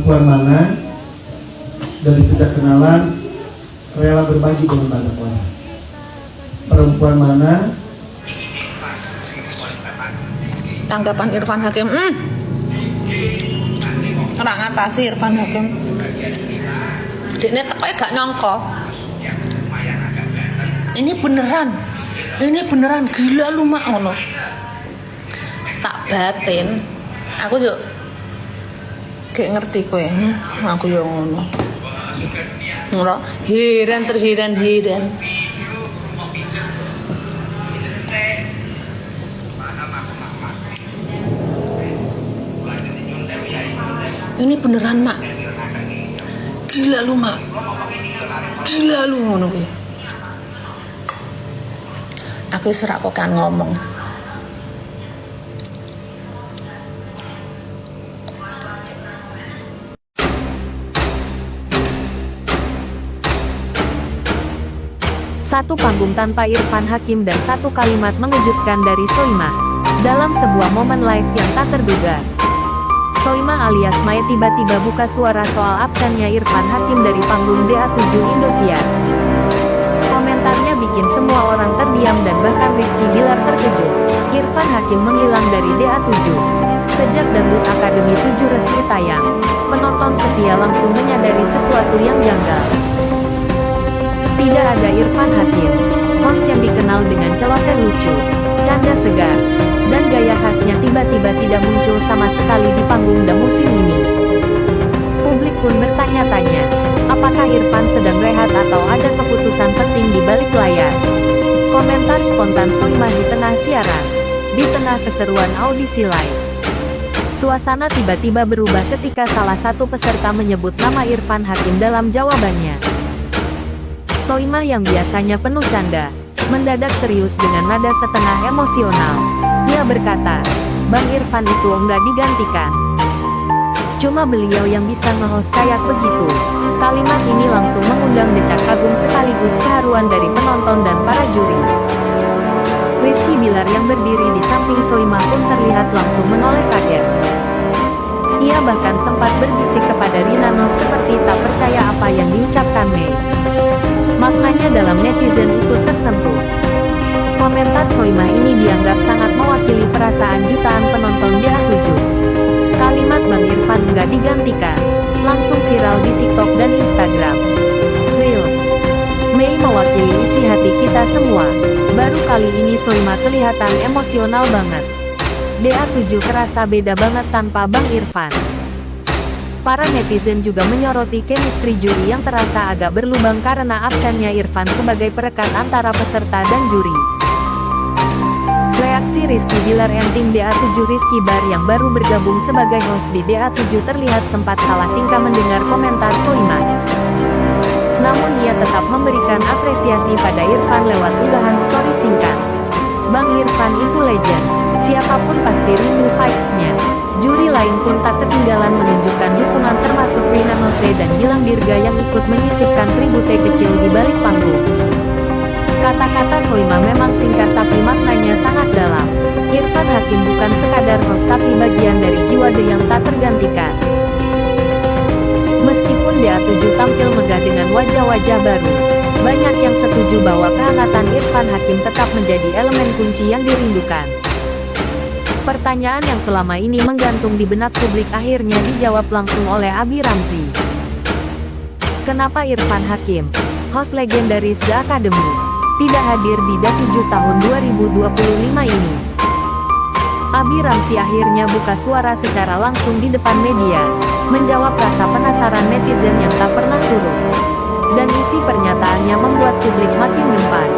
Perempuan mana dari sejak kenalan rela berbagi dengan banyak orang? Perempuan mana? Tanggapan Irfan Hakim, ora ngatasi Irfan Hakim. Dekne teko gak nyangka. Ini beneran gila lu mak ngono. Tak batin, aku yo gak ngerti kowe, aku yo ngono. Ngono, heran. Ini beneran mak, gila lu mak, gila lu ngono kuwi. Aku serak kok kan ngomong. Satu panggung tanpa Irfan Hakim dan satu kalimat mengejutkan dari Soimah. Dalam sebuah momen live yang tak terduga, Soimah alias Mae tiba-tiba buka suara soal absennya Irfan Hakim dari panggung DA7 Indosiar. Komentarnya bikin semua orang terdiam dan bahkan Rizky Bilar terkejut. Irfan Hakim menghilang dari DA7. Sejak Dangdut Akademi 7 resmi tayang, penonton setia langsung menyadari sesuatu yang janggal. Tidak ada Irfan Hakim, host yang dikenal dengan celoteh lucu, canda segar, dan gaya khasnya tiba-tiba tidak muncul sama sekali di panggung The musim ini. Publik pun bertanya-tanya, apakah Irfan sedang rehat atau ada keputusan penting di balik layar? Komentar spontan Soimah di tengah siaran, di tengah keseruan audisi live. Suasana tiba-tiba berubah ketika salah satu peserta menyebut nama Irfan Hakim dalam jawabannya. Soimah yang biasanya penuh canda, mendadak serius dengan nada setengah emosional. Dia berkata, Bang Irfan itu enggak digantikan. Cuma beliau yang bisa nge-host kayak begitu. Kalimat ini langsung mengundang decak kagum sekaligus keharuan dari penonton dan para juri. Rizky Bilar yang berdiri di samping Soimah pun terlihat langsung menoleh kaget. Ia bahkan sempat berbisik kepada Rina Nose seperti tak percaya apa yang diucapkan Mei. Maknanya dalam netizen ikut tersentuh. Komentar Soimah ini dianggap sangat mewakili perasaan jutaan penonton DA7. Kalimat Bang Irfan nggak digantikan langsung viral di TikTok dan Instagram Reels. Mei mewakili isi hati kita semua. Baru kali ini Soimah kelihatan emosional banget. DA7 kerasa beda banget tanpa Bang Irfan. Para netizen juga menyoroti chemistry juri yang terasa agak berlubang karena absennya Irfan sebagai perekat antara peserta dan juri. Reaksi Rizky Bilar and tim DA7 Rizky Bar yang baru bergabung sebagai host di DA7 terlihat sempat salah tingkah mendengar komentar Soimah. Namun ia tetap memberikan apresiasi pada Irfan lewat unggahan story singkat. Bang Irfan itu legend, siapapun pasti rindu vibes-nya. Juri lain pun tak ketinggalan menunjukkan dukungan termasuk Rina Nose dan Gilang Dirga yang ikut menyisipkan tribute kecil di balik panggung. Kata-kata Soimah memang singkat tapi maknanya sangat dalam. Irfan Hakim bukan sekadar host tapi bagian dari jiwa The yang tak tergantikan. Meskipun DA7 tampil megah dengan wajah-wajah baru, banyak yang setuju bahwa kehangatan Irfan Hakim tetap menjadi elemen kunci yang dirindukan. Pertanyaan yang selama ini menggantung di benak publik akhirnya dijawab langsung oleh Abi Ramzi. Kenapa Irfan Hakim, host legendaris The Academy, tidak hadir di DA7 tahun 2025 ini? Abi Ramzi akhirnya buka suara secara langsung di depan media, menjawab rasa penasaran netizen yang tak pernah surut. Dan isi pernyataannya membuat publik makin gempar.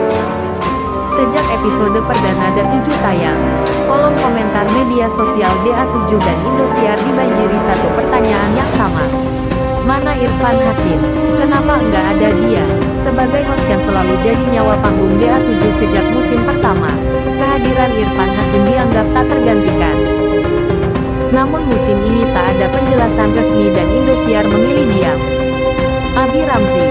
Sejak episode perdana DA7 tayang, kolom komentar media sosial DA7 dan Indosiar dibanjiri satu pertanyaan yang sama. Mana Irfan Hakim? Kenapa enggak ada dia? Sebagai host yang selalu jadi nyawa panggung DA7 sejak musim pertama, kehadiran Irfan Hakim dianggap tak tergantikan. Namun musim ini tak ada penjelasan resmi dan Indosiar memilih diam. Abi Ramzi,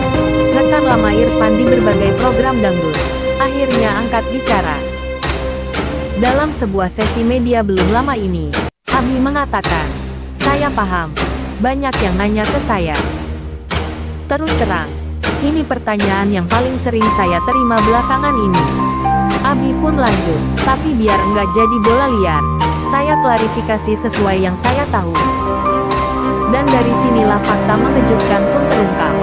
rekan lama Irfan di berbagai program dangdut, akhirnya angkat bicara. Dalam sebuah sesi media belum lama ini, Abi mengatakan, "Saya paham. Banyak yang nanya ke saya. Terus terang, ini pertanyaan yang paling sering saya terima belakangan ini. Abi pun lanjut, tapi biar enggak jadi bola liar, saya klarifikasi sesuai yang saya tahu. Dan dari sinilah fakta mengejutkan pun terungkap.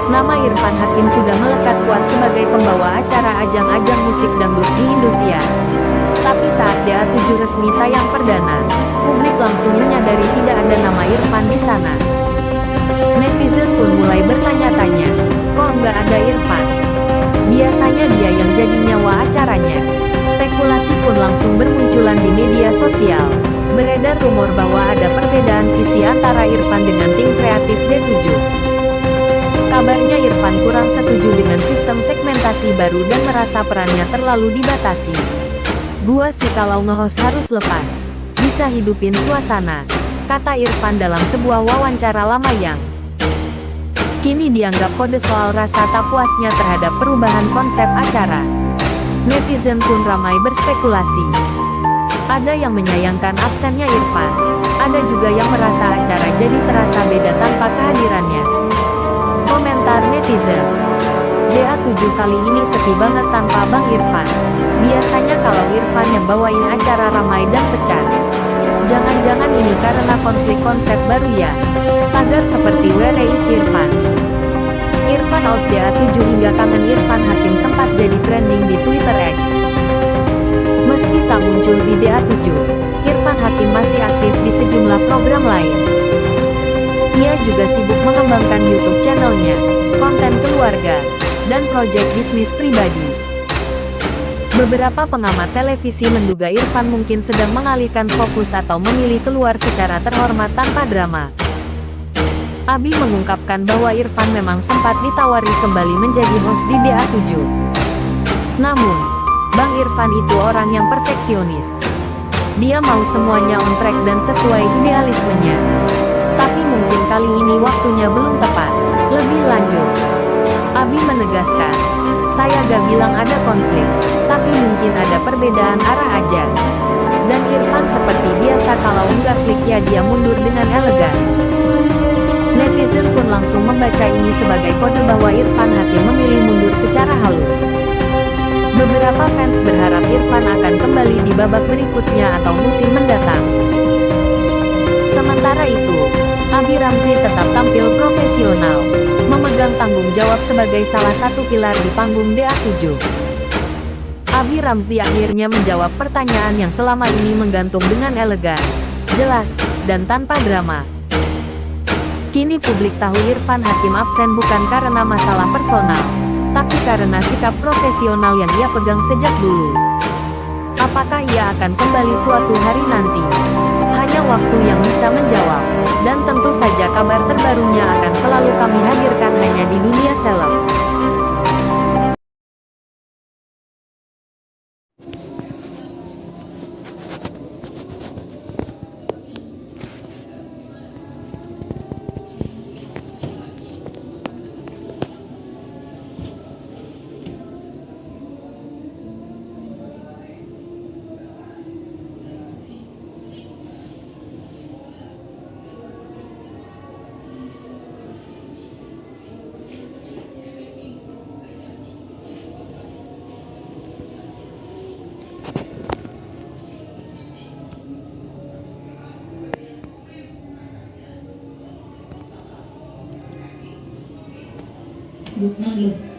Nama Irfan Hakim sudah melekat kuat sebagai pembawa acara ajang-ajang musik dangdut di Indosiar. Tapi saat DA7 resmi tayang perdana, publik langsung menyadari tidak ada nama Irfan di sana. Netizen pun mulai bertanya-tanya, kok nggak ada Irfan? Biasanya dia yang jadi nyawa acaranya. Spekulasi pun langsung bermunculan di media sosial. Beredar rumor bahwa ada perbedaan visi antara Irfan dengan tim kreatif D7. Kabarnya Irfan kurang setuju dengan sistem segmentasi baru dan merasa perannya terlalu dibatasi. Gua sih kalau nge-host harus lepas, bisa hidupin suasana, kata Irfan dalam sebuah wawancara lama yang kini dianggap kode soal rasa tak puasnya terhadap perubahan konsep acara. Netizen pun ramai berspekulasi. Ada yang menyayangkan absennya Irfan, ada juga yang merasa acara jadi terasa beda tanpa kehadirannya. Komentar netizen, DA7 kali ini sepi banget tanpa Bang Irfan. Biasanya kalau Irfan yang bawain acara ramai dan pecah. Jangan-jangan ini karena konflik konsep baru ya? Tagar seperti Where is Irfan? Irfan out DA7 hingga kangen Irfan Hakim sempat jadi trending di Twitter X. Meski tak muncul di DA7, Irfan Hakim masih aktif di sejumlah program lain. Ia juga sibuk mengembangkan YouTube channelnya, konten keluarga, dan proyek bisnis pribadi. Beberapa pengamat televisi menduga Irfan mungkin sedang mengalihkan fokus atau memilih keluar secara terhormat tanpa drama. Abi mengungkapkan bahwa Irfan memang sempat ditawari kembali menjadi host di DA7. Namun, Bang Irfan itu orang yang perfeksionis. Dia mau semuanya on track dan sesuai idealismenya. Tapi mungkin kali ini waktunya belum tepat. Lebih lanjut, Abi menegaskan, saya gak bilang ada konflik, tapi mungkin ada perbedaan arah aja. Dan Irfan seperti biasa kalau enggak klik ya dia mundur dengan elegan. Netizen pun langsung membaca ini sebagai kode bahwa Irfan Hakim memilih mundur secara halus. Beberapa fans berharap Irfan akan kembali di babak berikutnya atau musim mendatang. Sementara itu, Abi Ramzi tetap tampil profesional, memegang tanggung jawab sebagai salah satu pilar di panggung DA7. Abi Ramzi akhirnya menjawab pertanyaan yang selama ini menggantung dengan elegan, jelas, dan tanpa drama. Kini publik tahu Irfan Hakim absen bukan karena masalah personal, tapi karena sikap profesional yang ia pegang sejak dulu. Apakah ia akan kembali suatu hari nanti? Hanya waktu yang bisa menjawab. Dan tentu saja kabar terbarunya akan selalu kami hadirkan hanya di Dunia Seleb. Lukman loh.